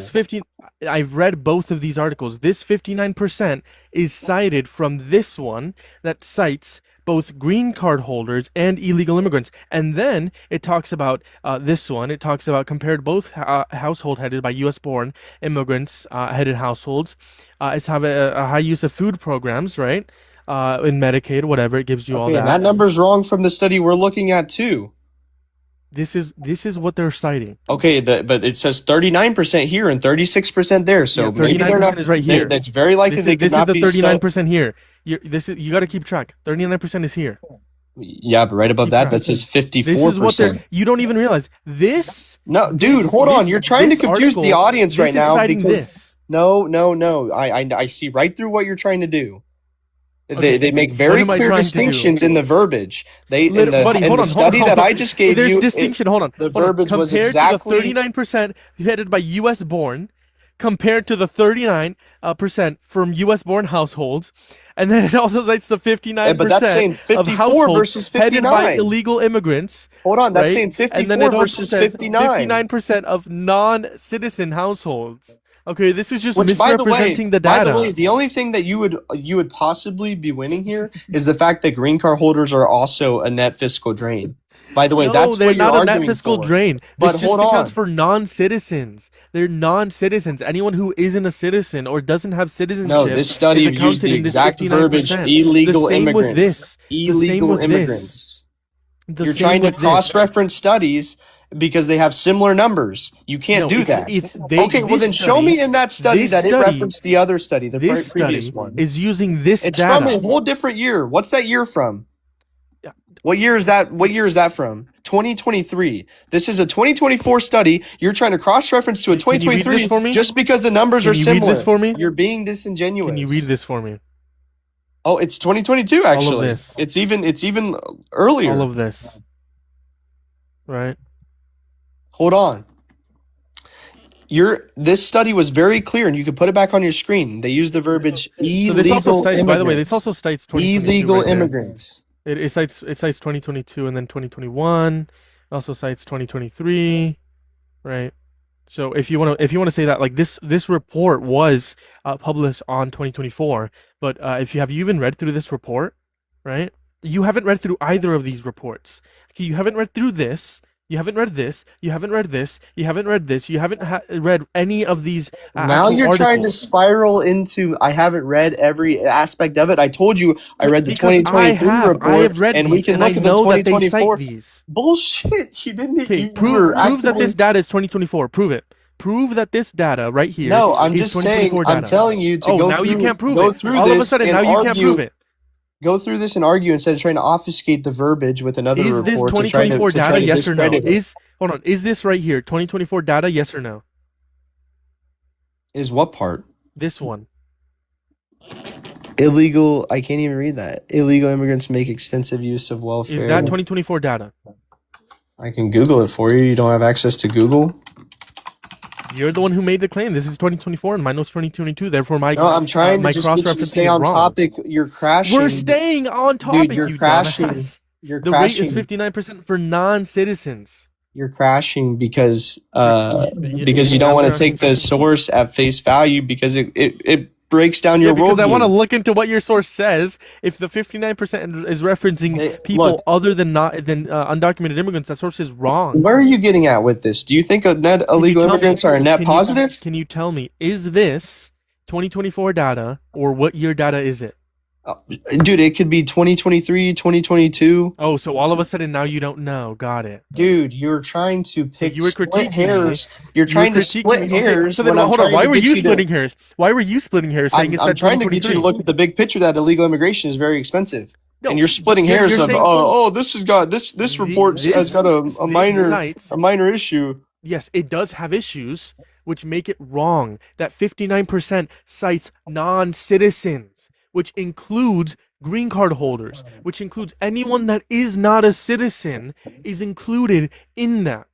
I've read both of these articles. This 59% is cited from this one that cites both green card holders and illegal immigrants. And then it talks about this one. It talks about compared both household headed by U.S.-born immigrants headed households. It's have a high use of food programs, right? In Medicaid, whatever, it gives you all that. And that number's wrong from the study we're looking at too. This is what they're citing. Okay, but it says 39% here and 36% there. So maybe they're not. Is right here. That's very likely they could not be. This is the 39% here. You got to keep track. 39% is here. Yeah, but right above that says 54%. This is what you don't even realize. This. No, dude, hold on. You're trying to confuse the audience right now. No. I see right through what you're trying to do. They make very clear distinctions in the verbiage. In the study that I just gave you, there's distinction. Hold on. The verbiage was exactly compared to the 39% headed by U.S. born, compared to the 39% from U.S. born households, and then it also cites the 59% but that's saying 54 of households versus 59 headed by illegal immigrants. Hold on, that's right? saying 54 and then it versus also says 59. 59% of non-citizen households. Okay, this is just misrepresenting the data. By the way, the only thing that you would possibly be winning here is the fact that green card holders are also a net fiscal drain. By the way, that's what you're arguing for. They're not a net fiscal drain. But this just accounts for non-citizens. They're non-citizens. Anyone who isn't a citizen or doesn't have citizenship. No, this study used the exact verbiage: illegal immigrants. Illegal immigrants. You're trying to cross-reference studies because they have similar numbers. You can't do that. Okay, well then show me in that study that it referenced the other study, the previous one. Is using this data. It's from a whole different year. What's that year from? What year is that? What year is that from? 2023. This is a 2024 study. You're trying to cross-reference to a 2023 just because the numbers are similar. Can you read this for me? You're being disingenuous. Can you read this for me? Oh, it's 2022 actually. All of this. It's even earlier. All of this. Right? Hold on. This study was very clear, and you can put it back on your screen. They use the verbiage illegal immigrants. By the way, this also cites 2022 illegal immigrants. It cites 2022 and then 2021. It also cites 2023, right? So if you want to say that, like, this report was published on 2024, but have you even read through this report? right? You haven't read through either of these reports. Okay, you haven't read through this. You haven't read this. You haven't read this. You haven't read this. You haven't read any of these Now actual you're trying to articles. spiral into I haven't read every aspect of it. I told you I read the Because 2023 I report, have read and these, we can and look I at the know that they cite 2024. these. Bullshit! You didn't. Okay, You prove were that actively. this data is 2024. Prove it. Prove that this data right here No, I'm is just saying. 2024 I'm data. telling you to Oh, go now through. you can't prove Go it. through All of a this sudden, and now you can't prove argue. it. Go through this and argue instead of trying to obfuscate the verbiage with another Is this report to try to 2024 data? Yes or no? discredit it. Hold on. Is this right here 2024 data? Yes or no? Is what part? This one. Illegal. I can't even read that. Illegal immigrants make extensive use of welfare. Is that 2024 data? I can Google it for you. You don't have access to Google? You're the one who made the claim. This is 2024 and mine was 2022. Therefore, my No, I'm trying my to just get you to cross-referencing stay is on wrong. topic. You're crashing. We're staying on topic, Dude, you're you crashing. dumbass. You're The rate is crashing. 59% for non-citizens. You're crashing because you I'm don't want to crashing take the source at face value because it breaks down your because I want to worldview. look into what your source says. If the 59% is referencing Hey, people look. other than undocumented immigrants, that source is wrong. Where are you getting at with this? Do you think net Can you illegal tell me- immigrants are a net positive? Can you tell me, is this 2024 data or what year data is it? Dude, it could be 2023, 2022. Oh, so all of a sudden now you don't know. Got it. Dude, you're trying to pick you were split critiquing me. hairs. You're trying to split hairs. So then, when I'm hold on. trying Why to were get you to- splitting hairs? Why were you splitting hairs saying it's I'm trying to get you to look at the big picture that illegal immigration is very expensive. No, and you're splitting you're hairs of saying- this has got this report has got a minor issue. Yes, it does have issues, which make it wrong. That 59% cites non-citizens, which includes green card holders, which includes anyone that is not a citizen, is included in that.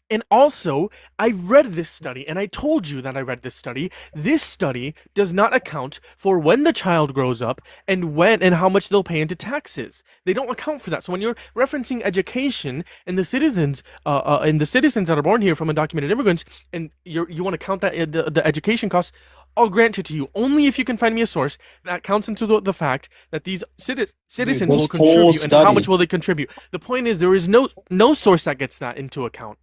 And also, I've read this study, and I told you that I read this study. This study does not account for when the child grows up and when and how much they'll pay into taxes. They don't account for that. So when you're referencing education and the citizens, that are born here from undocumented immigrants, and you want to count that the education costs, I'll grant it to you only if you can find me a source that counts into the fact that these citizens will contribute and how much will they contribute. The point is there is no source that gets that into account.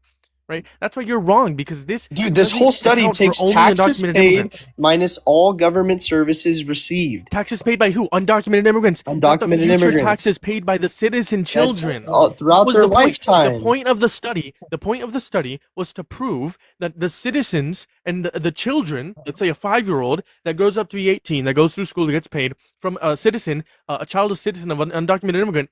Right? That's why you're wrong, because this whole study takes taxes paid minus all government services received. Taxes paid by who? Undocumented immigrants. Undocumented immigrants. Taxes paid by the citizen children. Throughout their lifetime. The point of the study was to prove that the citizens and the children, let's say a 5-year-old that grows up to be 18, that goes through school, that gets paid from a citizen, a child of citizen of an undocumented immigrant,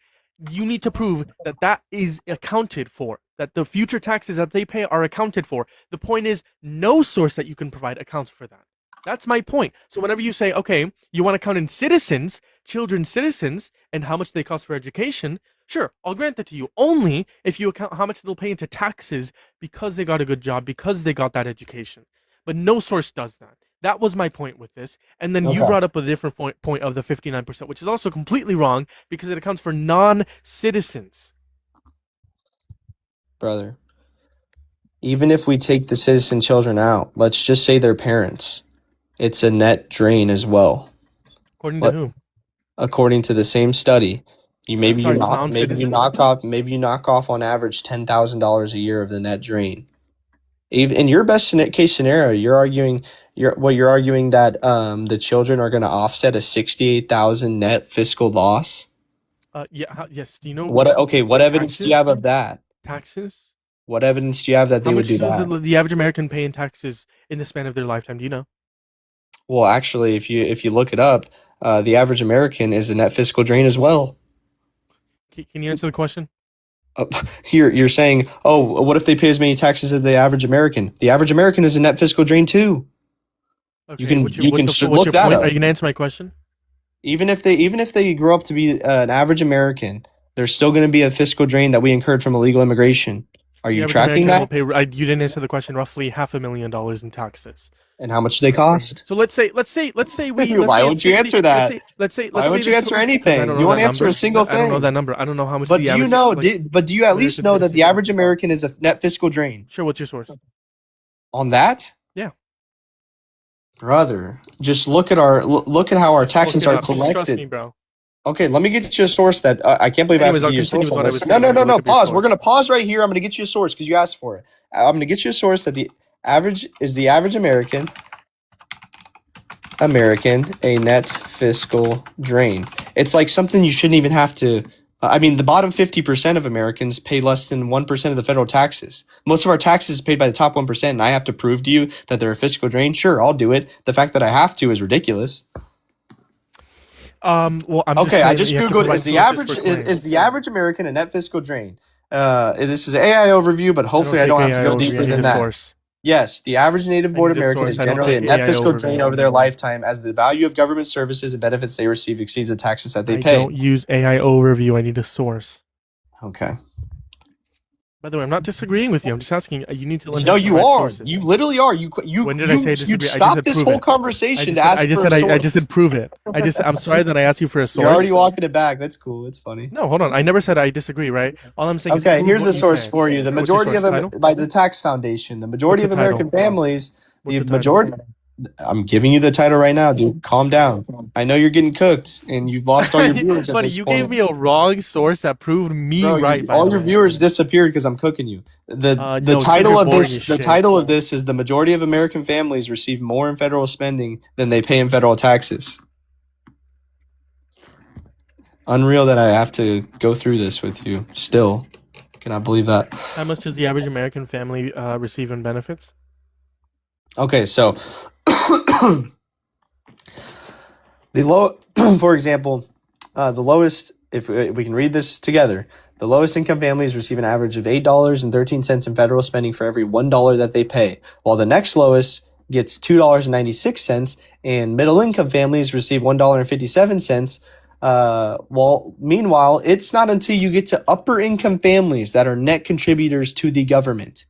you need to prove that that is accounted for, that the future taxes that they pay are accounted for. The point is, no source that you can provide accounts for that. That's my point. So whenever you say, okay, you want to count in citizens, children citizens, and how much they cost for education, sure, I'll grant that to you, only if you account how much they'll pay into taxes because they got a good job, because they got that education. But no source does that. That was my point with this. And then you brought up a different point of the 59%, which is also completely wrong because it accounts for non-citizens. Brother, even if we take the citizen children out, let's just say their parents, it's a net drain as well. According to who? According to the same study. Maybe you knock off on average $10,000 a year of the net drain. Even in your best case scenario, you're arguing that the children are going to offset a 68,000 net fiscal loss. Yes. Do you know what? Okay, what evidence do you have of that? Taxes. What evidence do you have that they would do that? How much does the average American pay in taxes in the span of their lifetime? Do you know? Well, actually, if you look it up, the average American is a net fiscal drain as well. Can you answer the question? You're saying, oh, what if they pay as many taxes as the average American? The average American is a net fiscal drain too. Okay, you can look that up. Are you gonna answer my question? Even if they grow up to be an average American, there's still going to be a fiscal drain that we incurred from illegal immigration. Are you tracking that? You didn't answer the question. Roughly $500,000 in taxes. And how much do they cost? So let's say we. Why won't you answer that? Why won't you answer anything? You won't answer a single thing. I don't know that number. I don't know how much. But do you know? But do you at least know that the average American is a net fiscal drain? Sure. What's your source? On that? Yeah. Brother, just look at how our taxes are collected. Trust me, bro. Okay, let me get you a source that I can't believe Anyways, I I'll have to get you a continue source with on what I this. was No, saying. no, no, Look no. up your Pause. We're source. gonna pause right here. I'm gonna get you a source because you asked for it. I'm gonna get you a source that the average American a net fiscal drain. It's like something you shouldn't even have to. I mean, the bottom 50% of Americans pay less than 1% of the federal taxes. Most of our taxes is paid by the top 1%, and I have to prove to you that they're a fiscal drain. Sure, I'll do it. The fact that I have to is ridiculous. Well, I'm just Okay, I saying that just you have to googled provide is the sources average for claims. is the average American a net fiscal drain? This is an AI overview, but hopefully I take don't have to AI go overview. I deeper need than a that. source. Yes, the average native I born need a American is source. I don't generally a take net AI fiscal drain overview. over their lifetime as the value of government services and benefits they receive exceeds the taxes that they I pay. don't use AI overview. I need a source. Okay. By the way, I'm not disagreeing with you. I'm just asking. You need to learn No, how to you provide are. sources. You literally are. You When did I say I you disagree? I just stopped said this prove whole it. conversation to ask for a source. I just said prove it. I'm sorry that I asked you for a source. You're already walking it back. That's cool. It's funny. No, hold on. I never said I disagree, right? All I'm saying is Okay, prove here's what a you source say. for you. The What's your majority of source? them Title? by the Tax Foundation. The majority What's of the title? American families. What's The the title? majority. I'm giving you the title right now, dude. Calm down. I know you're getting cooked and you've lost all your viewers at Buddy, this you point. gave me a wrong source that proved me Bro, right. By all the your way. viewers disappeared because I'm cooking you. The No, it's 'cause title you're of boring this as the shit. title of this is the majority of American families receive more in federal spending than they pay in federal taxes. Unreal that I have to go through this with you. Still, cannot believe that. How much does the average American family receive in benefits? Okay, so the low, for example, the lowest. If we can read this together, the lowest income families receive an average of $8.13 in federal spending for every $1 that they pay, while the next lowest gets $2.96, and middle income families receive $1.57. Meanwhile, it's not until you get to upper income families that are net contributors to the government.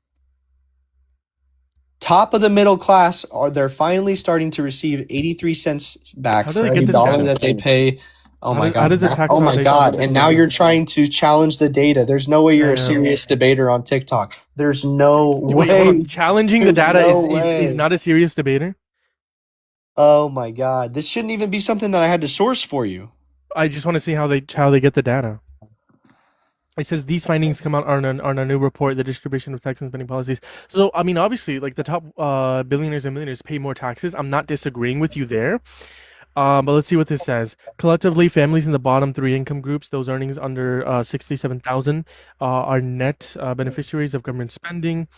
Top of the middle class they're finally starting to receive 83 cents back for every dollar that they pay. Oh my god. How does the tax Oh my foundation god. get this And now data? you're trying to challenge the data. There's no way you're a Yeah. serious debater on TikTok. There's no Wait, hold on. way. Challenging the There's data no is way. not a serious debater. Oh my god. This shouldn't even be something that I had to source for you. I just want to see how they get the data. It says these findings come out on a new report, the distribution of tax and spending policies. So, I mean, obviously, like the top billionaires and millionaires pay more taxes. I'm not disagreeing with you there. But let's see what this says. Collectively, families in the bottom three income groups, those earnings under 67,000, are net beneficiaries of government spending.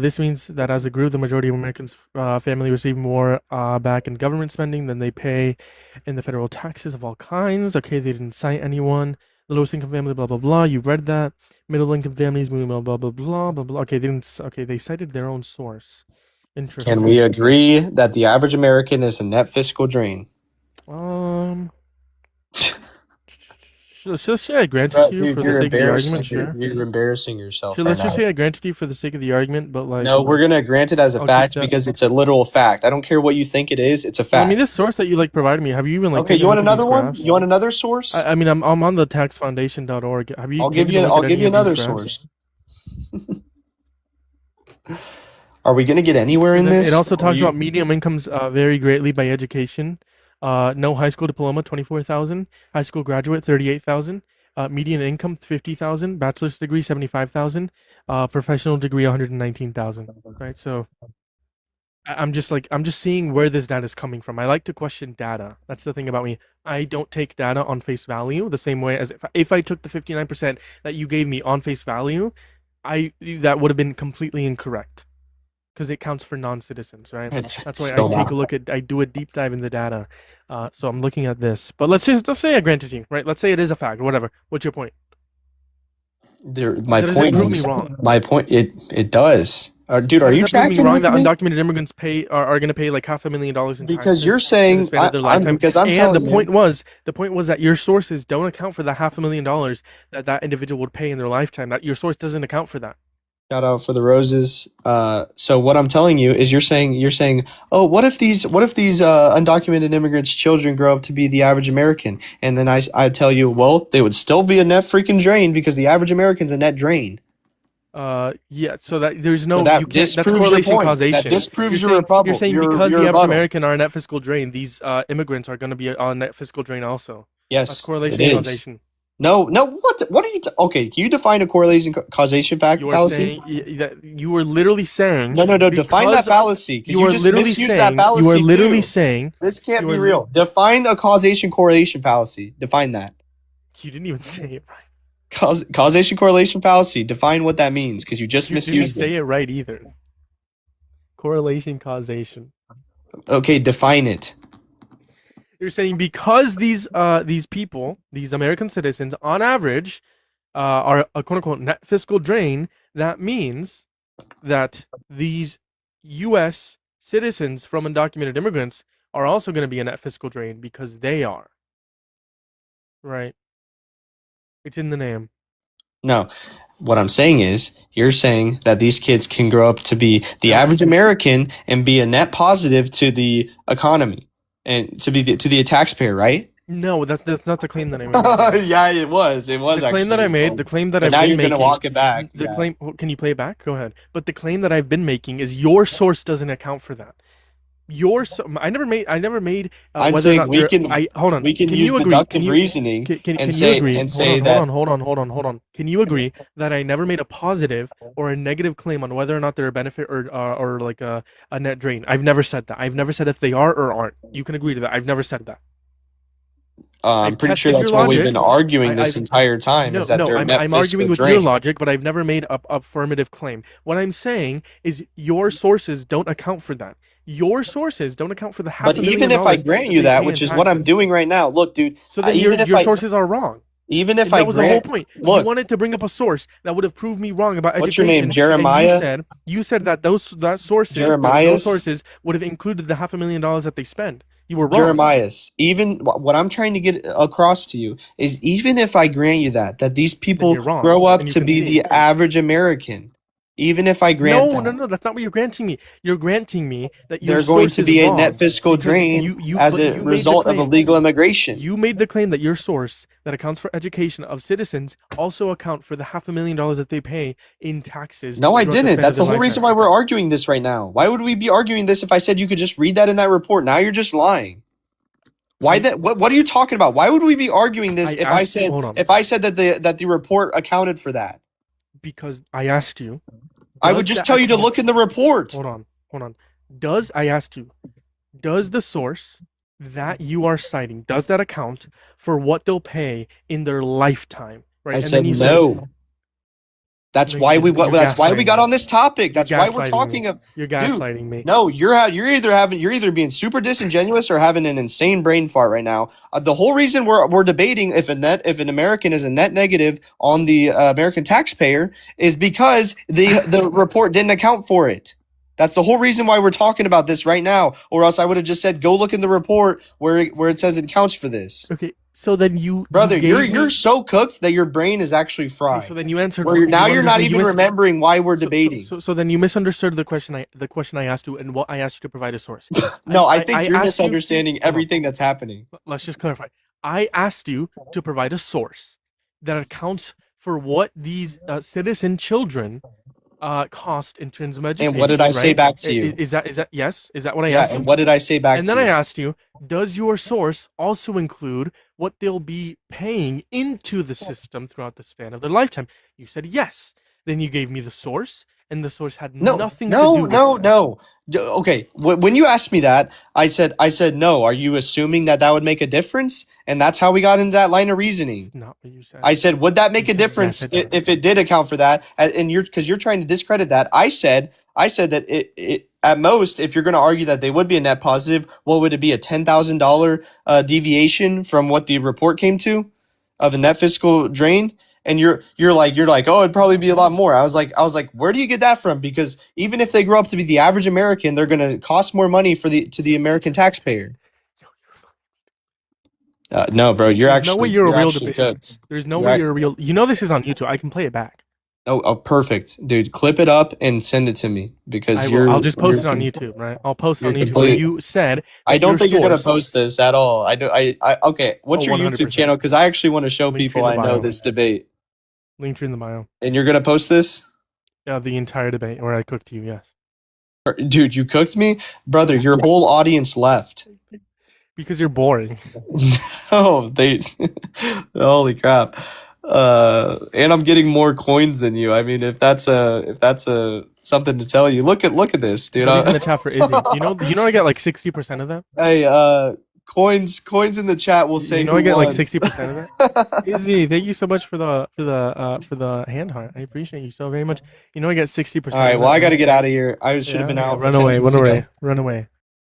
This means that as a group, the majority of Americans' family receive more back in government spending than they pay in the federal taxes of all kinds. Okay, they didn't cite anyone. The lowest income family, blah blah blah. You read that. Middle income families, blah blah blah blah blah blah. Okay, they didn't. Okay, they cited their own source. Interesting. Can we agree that the average American is a net fiscal drain? Let's just say I granted you for the sake of the argument. Sure. You're embarrassing yourself. Let's just say I granted you for the sake of the argument, but like. No, we're gonna grant it as a fact because it's a literal fact. I don't care what you think it is; it's a fact. I mean, this source that you like provided me. Have you even like? Okay, you want another one? You want another source? I mean, I'm on the taxfoundation.org. Have you? I'll give you another source. Are we gonna get anywhere in this? It also talks about medium incomes vary greatly by education. No high school diploma, 24,000. High school graduate, 38,000. Median income, 50,000. Bachelor's degree, 75,000. Professional degree, 119,000. Right. So I'm just seeing where this data is coming from. I like to question data. That's the thing about me. I don't take data on face value the same way as if I took the 59% that you gave me on face value, that would have been completely incorrect. Because it counts for non-citizens, right? That's why I do a deep dive in the data. So I'm looking at this. But let's say I granted you, right? Let's say it is a fact, whatever. What's your point? My point. It does. Dude, are you tracking wrong with that me? undocumented immigrants are going to pay like $500,000 in because you're taxes saying the point was that your sources don't account for the $500,000 that individual would pay in their lifetime. That your source doesn't account for that. Shout out for the roses. So what I'm telling you is you're saying, oh, what if these undocumented immigrants' children grow up to be the average American? And then I tell you, well, they would still be a net freaking drain because the average American's a net drain. Yeah, so that there's no that's correlation causation. That disproves your rebuttal. You're saying because the average American are a net fiscal drain, these immigrants are going to be a net fiscal drain also. Yes, That's it correlation is. causation. No, what are you? Okay, can you define a correlation causation You are fallacy? saying that you are literally saying No, define that because fallacy because you you are just literally misused that saying you are fallacy literally too. saying This can't you be are real. Define a causation correlation fallacy. Define that. you didn't even say it right. Causation correlation fallacy. Define what that means because you just You didn't misused say it. it right either. Correlation causation. Okay, define it. You're saying because these people, these American citizens, on average, are a quote unquote net fiscal drain. That means that these U.S. citizens from undocumented immigrants are also going to be a net fiscal drain because they are. Right. It's in the name. No, what I'm saying is you're saying that these kids can grow up to be the Yes. average American and be a net positive to the economy and to be to the taxpayer, right? No, that's not the claim that I made. Right now. Yeah, it was. It was The claim that I made, the claim that But I've now been you're gonna making, walk it back. the Yeah. claim. Can you play it back? Go ahead. But the claim that I've been making is your source doesn't account for that. I never made. I'm Whether or saying not they're. Hold on. we can Can use you agree? deductive reasoning Can and you say agree? that Hold on. Can you agree that I never made a positive or a negative claim on whether or not they're a benefit or like a net drain? I've never said that. I've never said if they are or aren't. You can agree to that. I've never said that. I'm I've pretty sure tested that's your what we've logic. been arguing this I've entire time is that they're a net I'm fiscal arguing with drain. your logic, but I've never made a affirmative claim. What I'm saying is your sources don't account for that. Your sources don't account for the But even if I $500,000 grant you they that, pay which in is what I'm taxes. doing right now, look, dude. So then Even if your sources are wrong. even if And I that was the whole grant, point. You look, wanted to bring up a source that would have proved me wrong about what's your education. name, Jeremiah? And you said that those sources Jeremiah's? would have included the $500,000 that they spend. You were wrong. Jeremiah's. Even what I'm trying to get across to you is even if I grant you that these people you're wrong, grow up and you to can be see the it. average American, even if I grant that, No, that's not what you're granting me. You're granting me that your they're going source to is be a wrong net fiscal because drain as a you made the result of claim. illegal immigration. You made the claim that your source that accounts for education of citizens also account for the $500,000 that they pay in taxes. No, I throughout didn't. span of That's the their whole reason lifetime. why we're arguing this right now. Why would we be arguing this if I said you could just read that in that report? Now you're just lying. Why that? What are you talking about? Why would we be arguing this if I said that the report accounted for that? Because I asked you. I would just tell you to look in the report. Hold on. I asked you, does the source that you are citing, does that account for what they'll pay in their lifetime? Right? I said no. That's why we got on this topic. That's why we're talking. You're gaslighting me. No, you're either being super disingenuous or having an insane brain fart right now. The whole reason we're debating if an American is a net negative on the American taxpayer is because the report didn't account for it. That's the whole reason why we're talking about this right now. Or else I would have just said go look in the report where it says it accounts for this. Okay. So then brother, you're so cooked that your brain is actually fried. Okay, so then you answered. Now you're not even remembering why we're debating. So then you misunderstood the question I asked you, and what I asked you to provide a source. No, I think you're misunderstanding everything that's happening. Let's just clarify. I asked you to provide a source that accounts for what these citizen children cost in terms of education. And what did I say back to you? Is that yes? Is that what I asked you? And what did I say back to you? And then I asked you, does your source also include what they'll be paying into the system throughout the span of their lifetime? You said yes. Then you gave me the source, and the source had nothing to do with it. No. Okay, when you asked me that, I said no. Are you assuming that would make a difference? And that's how we got into that line of reasoning. That's not what you said. I said, would that make a difference if it did account for that? And because you're trying to discredit that. I said that it at most, if you're going to argue that they would be a net positive, what would it be, a $10,000 deviation from what the report came to of a net fiscal drain? And you're like, oh, it'd probably be a lot more. I was like, where do you get that from? Because even if they grow up to be the average American, they're going to cost more money to the American taxpayer. No, bro, There's no way you're a real debate. There's no way you're a real. You know this is on YouTube. I can play it back. Oh, perfect, dude. Clip it up and send it to me because I'll just post it on YouTube, right? I'll post it on YouTube. Where you said I don't think you're gonna post this at all. Okay. What's your 100%. YouTube channel? Because I actually want to show people I know this debate. Link in the bio. And you're gonna post this? Yeah, the entire debate where I cooked you. Yes. Dude, you cooked me, brother. Your whole audience left because you're boring. Oh, they holy crap. And I'm getting more coins than you. I mean, if that's a something to tell you, look at this, dude. Nobody's in the chat for Izzy. You know I get like 60% of that. Hey, coins in the chat will say You know who I get won. like 60% of that. Izzy, thank you so much for the hand heart. I appreciate you so very much. You know I get 60%. All right, of well, that, I got to right? get out of here. I should have been Yeah, out run 10 away, minutes run ago. away, run away.